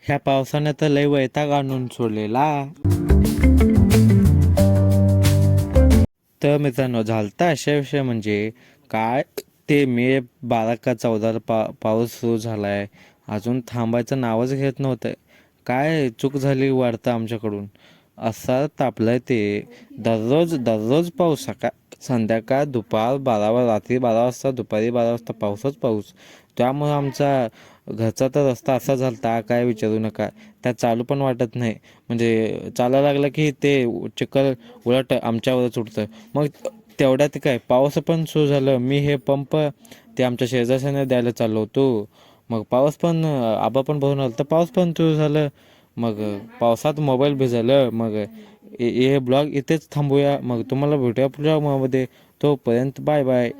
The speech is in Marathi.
ह्या पावसाने तर लय वैताग आणून सोडलेला. तर मित्रांनो, झालता अशा विषय म्हणजे काय, ते मे 12 का 14 पाऊस सुरू झालाय, अजून थांबायचं नावच घेत नव्हतं. काय चूक झाली वाटतं आमच्याकडून. असा तापलाय ते. दररोज दररोज पाऊस, सकाळ संध्याकाळ दुपार 12 रात्री 12 वाजता दुपारी 12 वाजता पाऊसच पाऊस. त्यामुळे आमचा घरचा तर रस्ता असा झालता काय विचारू नका. त्यात चालू पण वाटत नाही. म्हणजे चालायला लागलं की ते चिखल उलट आमच्यावरच उडतं. मग तेवढ्यात काय पाऊस पण सुरू झालं. मी हे पंप ते आमच्या शेजारच्याने द्यायला चाललो होतो. मग पाऊस पण आबा पण भरून आलं तर पाऊस पण सुरू झालं. मग पावसात मोबाईल भिजलं. मग हे ब्लॉग इथेच थांबूया. मग तुम्हाला भेटूया पुढच्या मध्ये. तोपर्यंत बाय बाय.